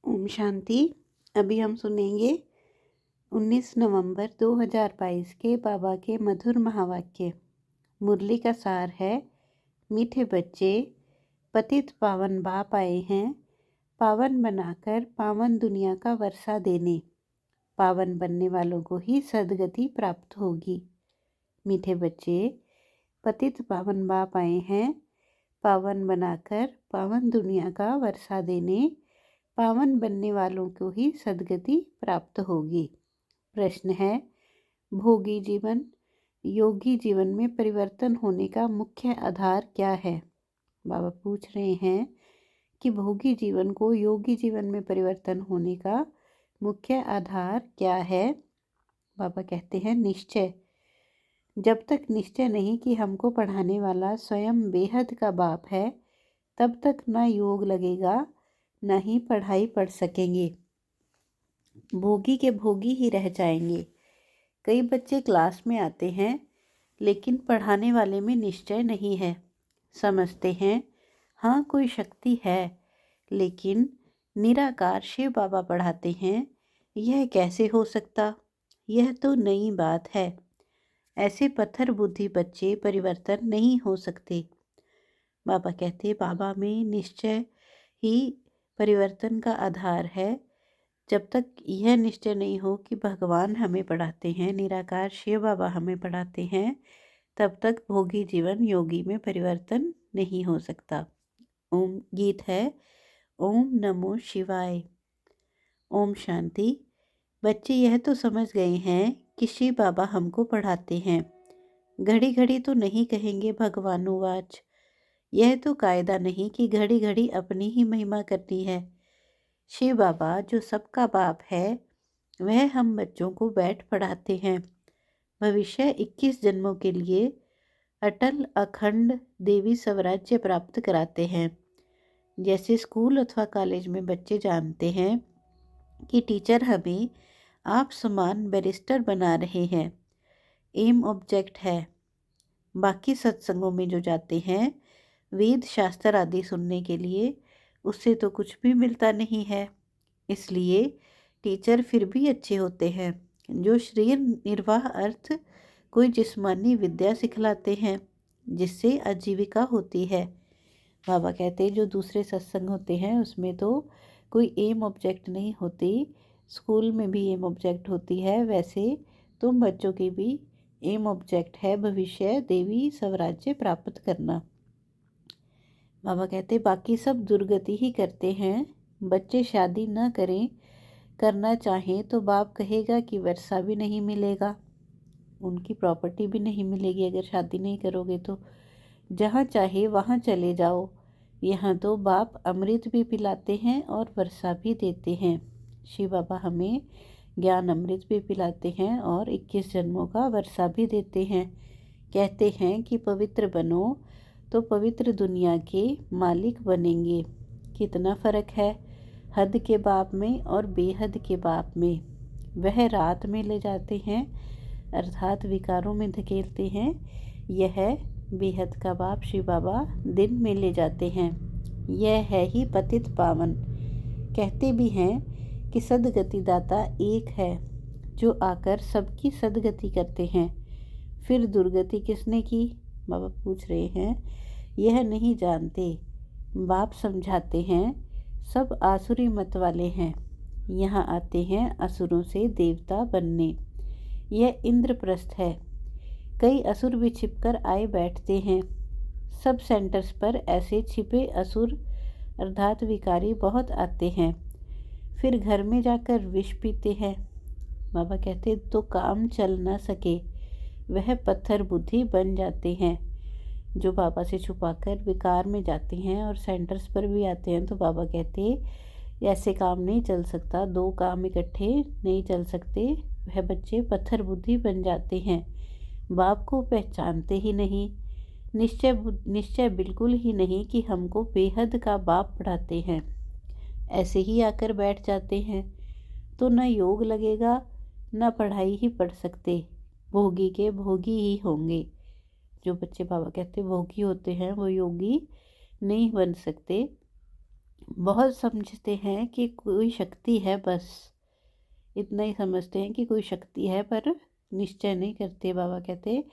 ओम शांति। अभी हम सुनेंगे 19 नवंबर 2022 के बाबा के मधुर महावाक्य। मुरली का सार है, मीठे बच्चे, पतित पावन बाप आए हैं पावन बनाकर पावन दुनिया का वर्षा देने। पावन बनने वालों को ही सद्गति प्राप्त होगी। मीठे बच्चे, पतित पावन बाप आए हैं पावन बनाकर पावन दुनिया का वर्षा देने। पावन बनने वालों को ही सद्गति प्राप्त होगी। प्रश्न है, भोगी जीवन योगी जीवन में परिवर्तन होने का मुख्य आधार क्या है? बाबा पूछ रहे हैं कि भोगी जीवन को योगी जीवन में परिवर्तन होने का मुख्य आधार क्या है? बाबा कहते हैं निश्चय। जब तक निश्चय नहीं कि हमको पढ़ाने वाला स्वयं बेहद का बाप है, तब तक ना योग लगेगा, न ही पढ़ाई पढ़ सकेंगे। भोगी के भोगी ही रह जाएंगे। कई बच्चे क्लास में आते हैं लेकिन पढ़ाने वाले में निश्चय नहीं है। समझते हैं हाँ कोई शक्ति है, लेकिन निराकार शिव बाबा पढ़ाते हैं, यह कैसे हो सकता? यह तो नई बात है। ऐसे पत्थर बुद्धि बच्चे परिवर्तन नहीं हो सकते। बाबा कहते बाबा में निश्चय ही परिवर्तन का आधार है। जब तक यह निश्चय नहीं हो कि भगवान हमें पढ़ाते हैं, निराकार शिव बाबा हमें पढ़ाते हैं, तब तक भोगी जीवन योगी में परिवर्तन नहीं हो सकता। ओम गीत है, ओम नमो शिवाय। ओम शांति। बच्चे यह तो समझ गए हैं कि शिव बाबा हमको पढ़ाते हैं। घड़ी घड़ी तो नहीं कहेंगे भगवानुवाच। यह तो कायदा नहीं कि घड़ी घड़ी अपनी ही महिमा करनी है। शिव बाबा जो सबका बाप है, वह हम बच्चों को बैठ पढ़ाते हैं। भविष्य 21 जन्मों के लिए अटल अखंड देवी स्वराज्य प्राप्त कराते हैं। जैसे स्कूल अथवा कॉलेज में बच्चे जानते हैं कि टीचर हमें आप समान बैरिस्टर बना रहे हैं, एम ऑब्जेक्ट है। बाकी सत्संगों में जो जाते हैं वेद शास्त्र आदि सुनने के लिए, उससे तो कुछ भी मिलता नहीं है। इसलिए टीचर फिर भी अच्छे होते हैं जो शरीर निर्वाह अर्थ कोई जिस्मानी विद्या सिखलाते हैं, जिससे आजीविका होती है। बाबा कहते हैं जो दूसरे सत्संग होते हैं उसमें तो कोई एम ऑब्जेक्ट नहीं होती। स्कूल में भी एम ऑब्जेक्ट होती है, वैसे तुम बच्चों की भी एम ऑब्जेक्ट है भविष्य देवी स्वराज्य प्राप्त करना। बाबा कहते बाकी सब दुर्गति ही करते हैं। बच्चे शादी न करें, करना चाहें तो बाप कहेगा कि वर्षा भी नहीं मिलेगा, उनकी प्रॉपर्टी भी नहीं मिलेगी अगर शादी नहीं करोगे तो। जहाँ चाहे वहाँ चले जाओ। यहाँ तो बाप अमृत भी पिलाते हैं और वर्षा भी देते हैं। शिव बाबा हमें ज्ञान अमृत भी पिलाते हैं और 21 जन्मों का वर्षा भी देते हैं। कहते हैं कि पवित्र बनो तो पवित्र दुनिया के मालिक बनेंगे। कितना फ़र्क है हद के बाप में और बेहद के बाप में। वह रात में ले जाते हैं अर्थात विकारों में धकेलते हैं, यह बेहद का बाप शिव बाबा दिन में ले जाते हैं। यह है ही पतित पावन। कहते भी हैं कि सदगति दाता एक है जो आकर सबकी सदगति करते हैं। फिर दुर्गति किसने की? बाबा पूछ रहे हैं। यह नहीं जानते। बाप समझाते हैं सब आसुरी मत वाले हैं, यहाँ आते हैं असुरों से देवता बनने। यह इंद्रप्रस्थ है। कई असुर भी छिपकर आए बैठते हैं। सब सेंटर्स पर ऐसे छिपे असुर अर्थात विकारी बहुत आते हैं, फिर घर में जाकर विष पीते हैं। बाबा कहते तो काम चल ना सके, वह पत्थर बुद्धि बन जाते हैं। जो बाबा से छुपाकर विकार में जाते हैं और सेंटर्स पर भी आते हैं, तो बाबा कहते ऐसे काम नहीं चल सकता, दो काम इकट्ठे नहीं चल सकते। वह बच्चे पत्थर बुद्धि बन जाते हैं, बाप को पहचानते ही नहीं। निश्चय बिल्कुल ही नहीं कि हमको बेहद का बाप पढ़ाते हैं। ऐसे ही आकर बैठ जाते हैं तो न योग लगेगा, न पढ़ाई ही पढ़ सकते। भोगी के भोगी ही होंगे। जो बच्चे बाबा कहते भोगी होते हैं वो योगी नहीं बन सकते। बहुत समझते हैं कि कोई शक्ति है, बस इतना ही समझते हैं कि कोई शक्ति है, पर निश्चय नहीं करते। बाबा कहते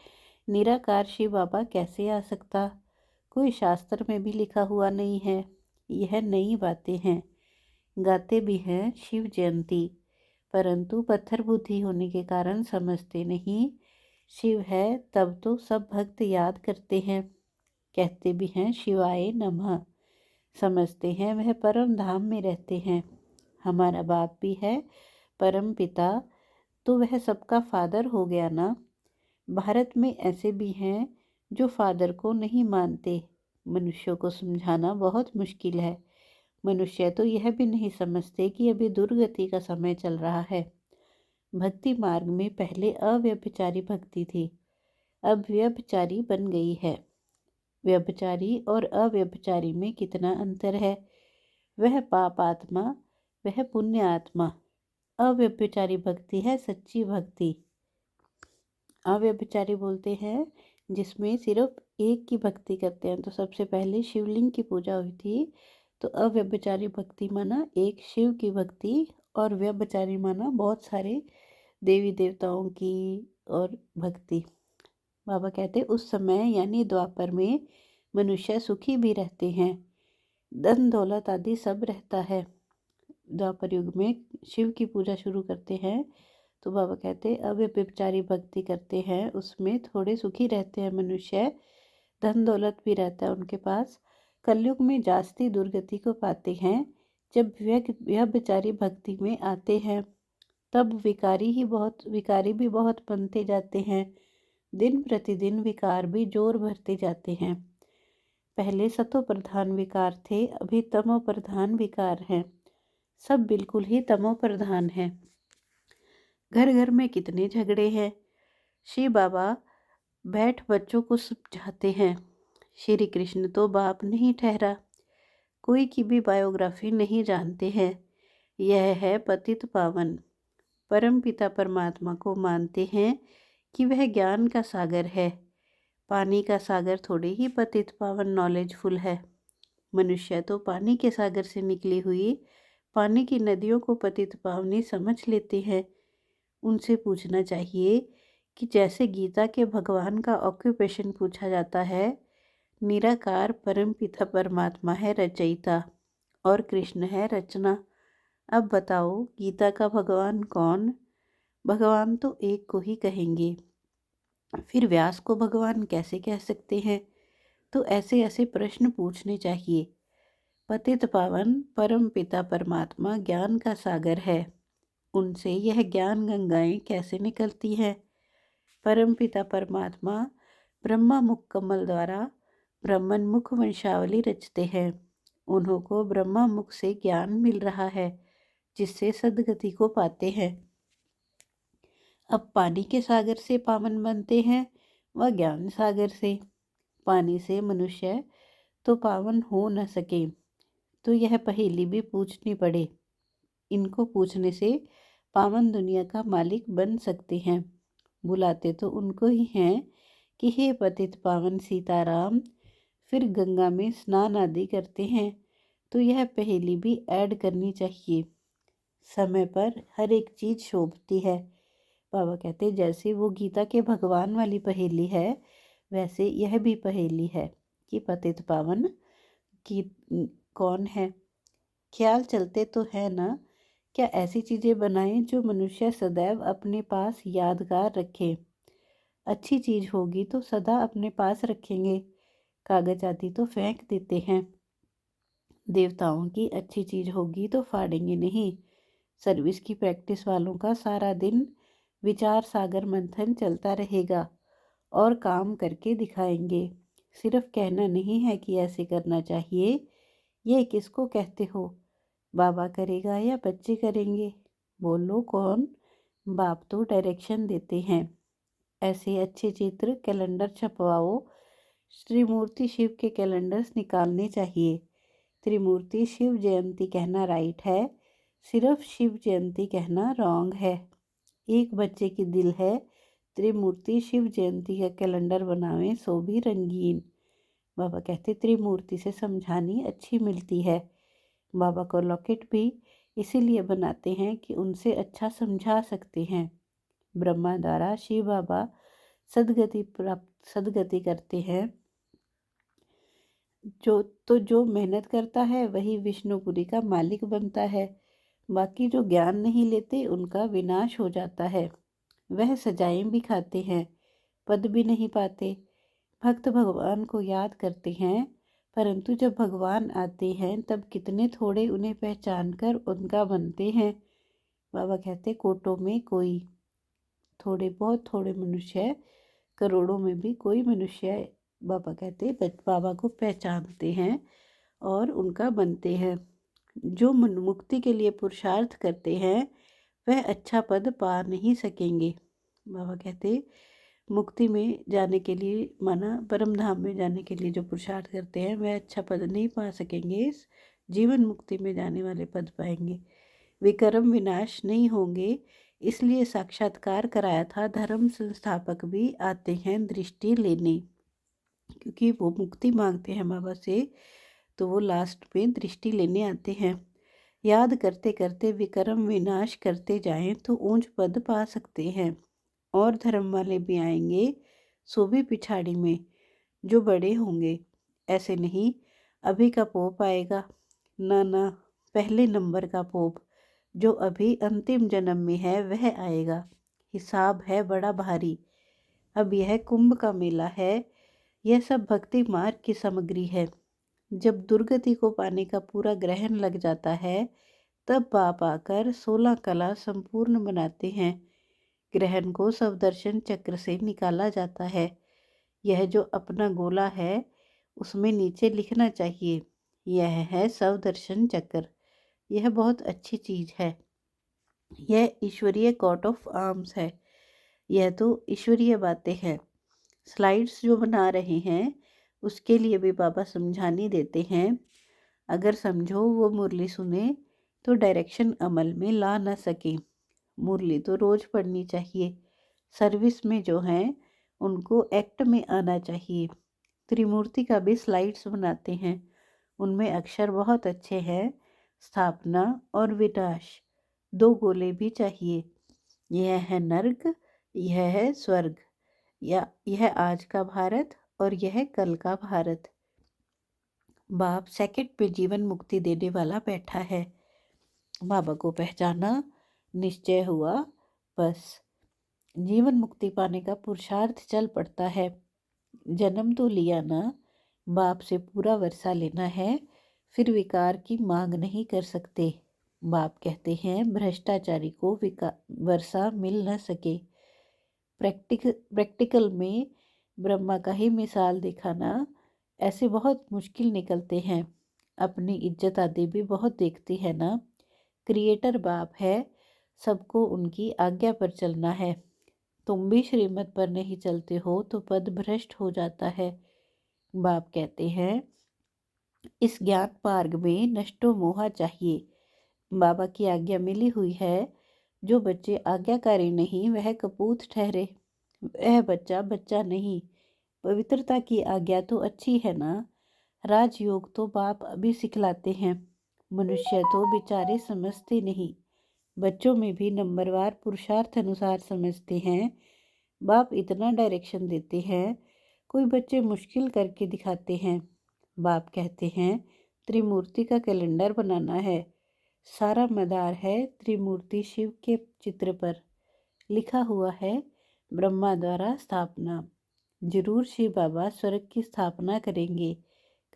निराकार शिव बाबा कैसे आ सकता, कोई शास्त्र में भी लिखा हुआ नहीं है, यह नई बातें हैं। गाते भी हैं शिव जयंती, परंतु पत्थर बुद्धि होने के कारण समझते नहीं। शिव है तब तो सब भक्त याद करते हैं, कहते भी हैं शिवाय नमः। समझते हैं वह परम धाम में रहते हैं। हमारा बाप भी है परम पिता, तो वह सबका फादर हो गया ना। भारत में ऐसे भी हैं जो फादर को नहीं मानते। मनुष्यों को समझाना बहुत मुश्किल है। मनुष्य तो यह भी नहीं समझते कि अभी दुर्गति का समय चल रहा है। भक्ति मार्ग में पहले अव्यभिचारी भक्ति थी, अब व्यभिचारी बन गई है। व्यभिचारी और अव्यभिचारी में कितना अंतर है। वह पाप आत्मा, वह पुण्य आत्मा। अव्यभिचारी भक्ति है सच्ची भक्ति। अव्यभिचारी बोलते हैं जिसमें सिर्फ एक की भक्ति करते हैं। तो सबसे पहले शिवलिंग की पूजा हुई थी, तो अव्यभिचारी भक्ति माना एक शिव की भक्ति, और व्यभिचारी माना बहुत सारे देवी देवताओं की और भक्ति। बाबा कहते उस समय यानी द्वापर में मनुष्य सुखी भी रहते हैं, धन दौलत आदि सब रहता है। द्वापर युग में शिव की पूजा शुरू करते हैं, तो बाबा कहते अव्यभिचारी भक्ति करते हैं, उसमें थोड़े सुखी रहते हैं मनुष्य, धन दौलत भी रहता है उनके पास। कलयुग में जास्ती दुर्गति को पाते हैं। जब व्यभिचारी भक्ति में आते हैं तब विकारी भी बहुत बनते जाते हैं। दिन प्रतिदिन विकार भी जोर भरते जाते हैं। पहले सतो प्रधान विकार थे, अभी तमो प्रधान विकार हैं। सब बिल्कुल ही तमो प्रधान है। घर घर में कितने झगड़े हैं। शिव बाबा बैठ बच्चों को समझाते हैं, श्री कृष्ण तो बाप नहीं ठहरा। कोई की भी बायोग्राफी नहीं जानते हैं। यह है पतित पावन। परम पिता परमात्मा को मानते हैं कि वह ज्ञान का सागर है। पानी का सागर थोड़े ही पतित पावन नॉलेजफुल है। मनुष्य तो पानी के सागर से निकली हुई पानी की नदियों को पतित पावनी समझ लेते हैं। उनसे पूछना चाहिए कि जैसे गीता के भगवान का ऑक्यूपेशन पूछा जाता है, निराकार परम पिता परमात्मा है रचयिता और कृष्ण है रचना। अब बताओ गीता का भगवान कौन? भगवान तो एक को ही कहेंगे, फिर व्यास को भगवान कैसे कह सकते हैं? तो ऐसे ऐसे प्रश्न पूछने चाहिए। पतित पावन परम पिता परमात्मा ज्ञान का सागर है, उनसे यह ज्ञान गंगाएं कैसे निकलती हैं? परम पिता परमात्मा ब्रह्मा मुख कमल द्वारा ब्रह्मन मुख वंशावली रचते हैं। उन्हों को ब्रह्मा मुख से ज्ञान मिल रहा है, जिससे सदगति को पाते हैं। अब पानी के सागर से पावन बनते हैं व ज्ञान सागर से। पानी से मनुष्य तो पावन हो न सके, तो यह पहेली भी पूछनी पड़े। इनको पूछने से पावन दुनिया का मालिक बन सकते हैं। बुलाते तो उनको ही हैं कि हे पतित पावन सीताराम, फिर गंगा में स्नान आदि करते हैं। तो यह पहेली भी ऐड करनी चाहिए। समय पर हर एक चीज़ शोभती है। बाबा कहते जैसे वो गीता के भगवान वाली पहेली है, वैसे यह भी पहेली है कि पतित पावन की कौन है। ख्याल चलते तो है ना, क्या ऐसी चीज़ें बनाएं जो मनुष्य सदैव अपने पास यादगार रखे। अच्छी चीज़ होगी तो सदा अपने पास रखेंगे, कागज आदि तो फेंक देते हैं। देवताओं की अच्छी चीज़ होगी तो फाड़ेंगे नहीं। सर्विस की प्रैक्टिस वालों का सारा दिन विचार सागर मंथन चलता रहेगा और काम करके दिखाएंगे। सिर्फ कहना नहीं है कि ऐसे करना चाहिए। ये किसको कहते हो? बाबा करेगा या बच्चे करेंगे? बोलो कौन? बाप तो डायरेक्शन देते हैं। ऐसे अच्छे चित्र कैलेंडर छपवाओ। त्रिमूर्ति शिव के कैलेंडर्स निकालने चाहिए। त्रिमूर्ति शिव जयंती कहना राइट है, सिर्फ शिव जयंती कहना रॉन्ग है। एक बच्चे की दिल है, त्रिमूर्ति शिव जयंती का कैलेंडर बनावें सो भी रंगीन। बाबा कहते त्रिमूर्ति से समझानी अच्छी मिलती है। बाबा को लॉकेट भी इसीलिए बनाते हैं कि उनसे अच्छा समझा सकते हैं। ब्रह्मा द्वारा शिव बाबा सदगति करते हैं। जो मेहनत करता है वही विष्णुपुरी का मालिक बनता है। बाकी जो ज्ञान नहीं लेते उनका विनाश हो जाता है। वह सजाएं भी खाते हैं, पद भी नहीं पाते। भक्त भगवान को याद करते हैं, परंतु जब भगवान आते हैं तब कितने थोड़े उन्हें पहचान कर उनका बनते हैं। बाबा कहते कोटों में कोई, थोड़े बहुत थोड़े मनुष्य है, करोड़ों में भी कोई मनुष्य है। बाबा कहते बाबा को पहचानते हैं और उनका बनते हैं। जो मुक्ति के लिए पुरुषार्थ करते हैं वह अच्छा पद पा नहीं सकेंगे। बाबा कहते मुक्ति में जाने के लिए, माना परम धाम में जाने के लिए जो पुरुषार्थ करते हैं वह अच्छा पद नहीं पा सकेंगे, जीवन मुक्ति में जाने वाले पद पाएंगे। विक्रम विनाश नहीं होंगे, इसलिए साक्षात्कार कराया था। धर्म संस्थापक भी आते हैं दृष्टि लेने, क्योंकि वो मुक्ति मांगते हैं बाबा से, तो वो लास्ट में दृष्टि लेने आते हैं। याद करते करते विक्रम विनाश करते जाएं तो ऊंच पद पा सकते हैं। और धर्म वाले भी आएंगे, सो भी पिछाड़ी में, जो बड़े होंगे। ऐसे नहीं अभी का पोप आएगा, ना पहले नंबर का पोप जो अभी अंतिम जन्म में है वह आएगा। हिसाब है बड़ा भारी। अब यह कुंभ का मेला है, यह सब भक्ति मार्ग की सामग्री है। जब दुर्गति को पाने का पूरा ग्रहण लग जाता है तब बाप आकर 16 कला संपूर्ण बनाते हैं। ग्रहण को सवदर्शन चक्र से निकाला जाता है। यह जो अपना गोला है उसमें नीचे लिखना चाहिए, यह है सवदर्शन चक्र। यह बहुत अच्छी चीज़ है। यह ईश्वरीय कोट ऑफ आर्म्स है। यह तो ईश्वरीय बातें हैं। स्लाइड्स जो बना रहे हैं उसके लिए भी बाबा समझाने देते हैं। अगर समझो वो मुरली सुने तो डायरेक्शन अमल में ला न सके। मुरली तो रोज़ पढ़नी चाहिए। सर्विस में जो हैं उनको एक्ट में आना चाहिए। त्रिमूर्ति का भी स्लाइड्स बनाते हैं, उनमें अक्षर बहुत अच्छे हैं। स्थापना और विनाश, 2 गोले भी चाहिए। यह है नर्क, यह है स्वर्ग। यह आज का भारत और यह कल का भारत। बाप सेकंड पे जीवन मुक्ति देने वाला बैठा है। बाबा को पहचाना, निश्चय हुआ, बस जीवन मुक्ति पाने का पुरुषार्थ चल पड़ता है। जन्म तो लिया ना, बाप से पूरा वर्षा लेना है, फिर विकार की मांग नहीं कर सकते। बाप कहते हैं भ्रष्टाचारी को वर्षा मिल न सके। प्रैक्टिकल में ब्रह्मा का ही मिसाल दिखाना ऐसे बहुत मुश्किल निकलते हैं। अपनी इज्जत आदि भी बहुत देखती है ना। क्रिएटर बाप है, सबको उनकी आज्ञा पर चलना है। तुम भी श्रीमत पर नहीं चलते हो तो पद भ्रष्ट हो जाता है। बाप कहते हैं इस ज्ञान मार्ग में नष्टो मोहा चाहिए। बाबा की आज्ञा मिली हुई है। जो बच्चे आज्ञाकारी नहीं वह कपूत ठहरे। वह बच्चा बच्चा नहीं। पवित्रता की आज्ञा तो अच्छी है ना। राजयोग तो बाप अभी सिखलाते हैं। मनुष्य तो बेचारे समझते नहीं। बच्चों में भी नंबरवार पुरुषार्थ अनुसार समझते हैं। बाप इतना डायरेक्शन देते हैं, कोई बच्चे मुश्किल करके दिखाते हैं। बाप कहते हैं त्रिमूर्ति का कैलेंडर बनाना है। सारा मदार है त्रिमूर्ति शिव के चित्र पर। लिखा हुआ है ब्रह्मा द्वारा स्थापना। जरूर शिव बाबा स्वर्ग की स्थापना करेंगे।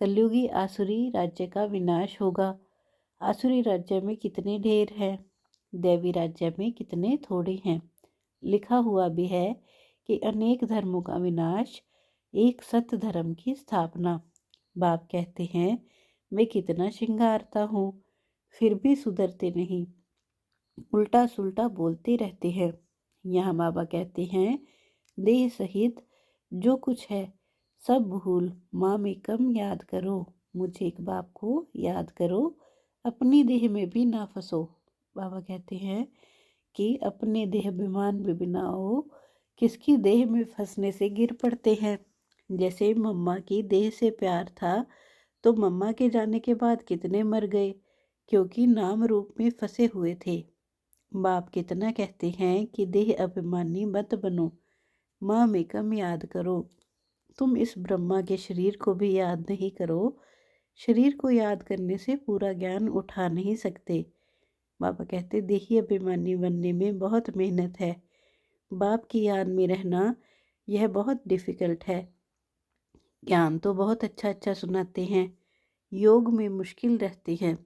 कलयुगी आसुरी राज्य का विनाश होगा। आसुरी राज्य में कितने ढेर हैं, देवी राज्य में कितने थोड़े हैं। लिखा हुआ भी है कि अनेक धर्मों का विनाश, एक सत्य धर्म की स्थापना। बाप कहते हैं मैं कितना श्रृंगारता हूँ, फिर भी सुधरते नहीं, उल्टा सुल्टा बोलते रहते हैं। यहाँ बाबा कहते हैं देह सहित जो कुछ है सब भूल माँ में कम याद करो। मुझे एक बाप को याद करो, अपनी देह में भी ना फंसो। बाबा कहते हैं कि अपने देह विमान में भी ना हो, किसकी देह में फंसने से गिर पड़ते हैं। जैसे मम्मा की देह से प्यार था तो मम्मा के जाने के बाद कितने मर गए। क्योंकि नाम रूप में फंसे हुए थे। बाप कितना कहते हैं कि देह अभिमानी मत बनो, माँ में कम याद करो। तुम इस ब्रह्मा के शरीर को भी याद नहीं करो। शरीर को याद करने से पूरा ज्ञान उठा नहीं सकते। बाबा कहते देही अभिमानी बनने में बहुत मेहनत है। बाप की याद में रहना यह बहुत डिफ़िकल्ट है। ज्ञान तो बहुत अच्छा अच्छा सुनाते हैं, योग में मुश्किल रहती है।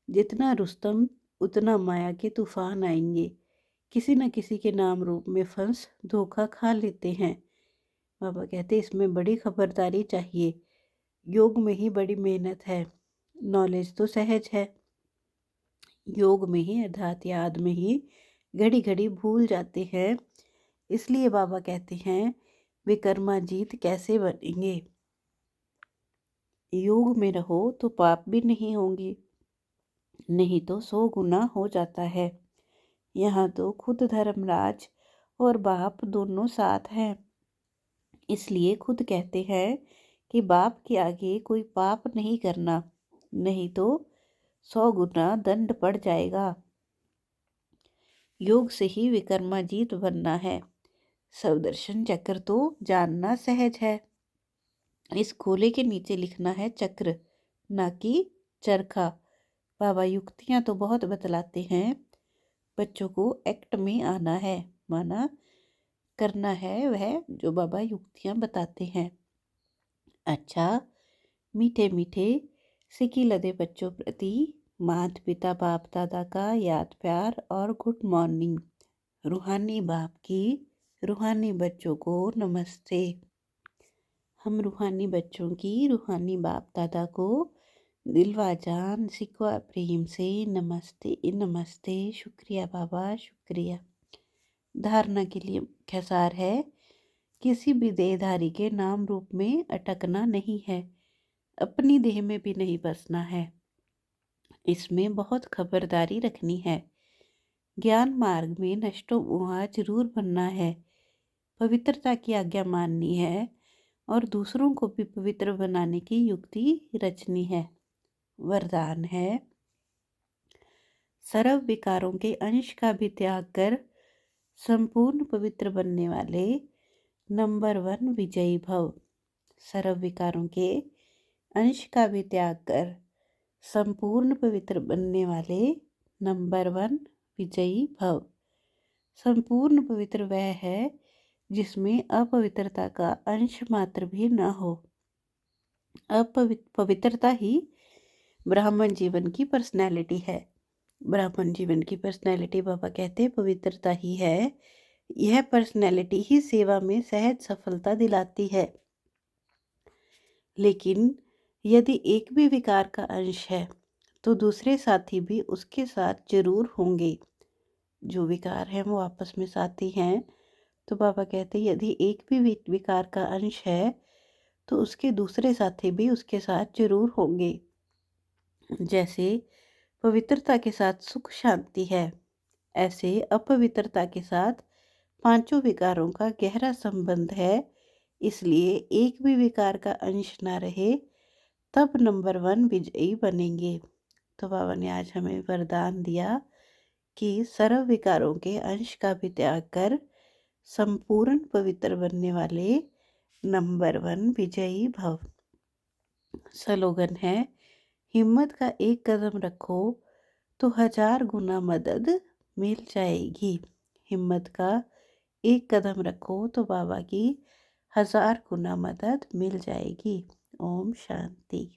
जितना रुस्तम उतना माया के तूफान आएंगे। किसी न किसी के नाम रूप में फंस धोखा खा लेते हैं। बाबा कहते इसमें बड़ी खबरदारी चाहिए। योग में ही बड़ी मेहनत है। नॉलेज तो सहज है, योग में ही अर्थात याद में ही घड़ी घड़ी भूल जाते हैं। इसलिए बाबा कहते हैं विकर्माजीत कैसे बनेंगे। योग में रहो तो पाप भी नहीं होंगे, नहीं तो 100 गुना हो जाता है। यहाँ तो खुद धर्मराज और बाप दोनों साथ हैं। इसलिए खुद कहते हैं कि बाप के आगे कोई पाप नहीं करना, नहीं तो 100 गुना दंड पड़ जाएगा। योग से ही विकर्माजीत बनना है। स्वदर्शन चक्र तो जानना सहज है। इस खोले के नीचे लिखना है चक्र, ना कि चरखा। बाबा युक्तियाँ तो बहुत बतलाते हैं, बच्चों को एक्ट में आना है, माना करना है वह जो बाबा युक्तियाँ बताते हैं। अच्छा, मीठे मीठे सिकी लदे बच्चों प्रति माता पिता बाप दादा का याद प्यार और गुड मॉर्निंग। रूहानी बाप की रूहानी बच्चों को नमस्ते। हम रूहानी बच्चों की रूहानी बाप दादा को दिलवा जान सिकवा प्रेम से नमस्ते नमस्ते। शुक्रिया बाबा, शुक्रिया। धारणा के लिए मुख्य सार है, किसी भी देहधारी के नाम रूप में अटकना नहीं है, अपनी देह में भी नहीं बसना है। इसमें बहुत खबरदारी रखनी है। ज्ञान मार्ग में नष्टो मुहा जरूर बनना है, पवित्रता की आज्ञा माननी है और दूसरों को भी पवित्र बनाने की युक्ति रचनी है। वरदान है, सर्व विकारों के अंश का भी त्याग कर संपूर्ण पवित्र बनने वाले नंबर 1 विजयी भव। सर्व विकारों के अंश का भी त्याग कर संपूर्ण पवित्र बनने वाले नंबर 1 विजयी भव। संपूर्ण पवित्र वह है जिसमें अपवित्रता का अंश मात्र भी न हो। पवित्रता ही ब्राह्मण जीवन की पर्सनैलिटी है। ब्राह्मण जीवन की पर्सनैलिटी बाबा कहते पवित्रता ही है। यह पर्सनैलिटी ही सेवा में सहज सफलता दिलाती है। लेकिन यदि एक भी विकार का अंश है तो दूसरे साथी भी उसके साथ जरूर होंगे। जो विकार हैं वो आपस में साथी हैं, तो बाबा कहते यदि एक भी विकार का अंश है तो उसके दूसरे साथी भी उसके साथ जरूर होंगे। जैसे पवित्रता के साथ सुख शांति है, ऐसे अपवित्रता के साथ पांचों विकारों का गहरा संबंध है। इसलिए एक भी विकार का अंश ना रहे, तब नंबर 1 विजयी बनेंगे। तो बाबा ने आज हमें वरदान दिया कि सर्व विकारों के अंश का भी त्याग कर संपूर्ण पवित्र बनने वाले नंबर 1 विजयी भव। स्लोगन है, हिम्मत का एक कदम रखो तो 1000 गुना मदद मिल जाएगी। हिम्मत का एक कदम रखो तो बाबा की 1000 गुना मदद मिल जाएगी। ओम शांति।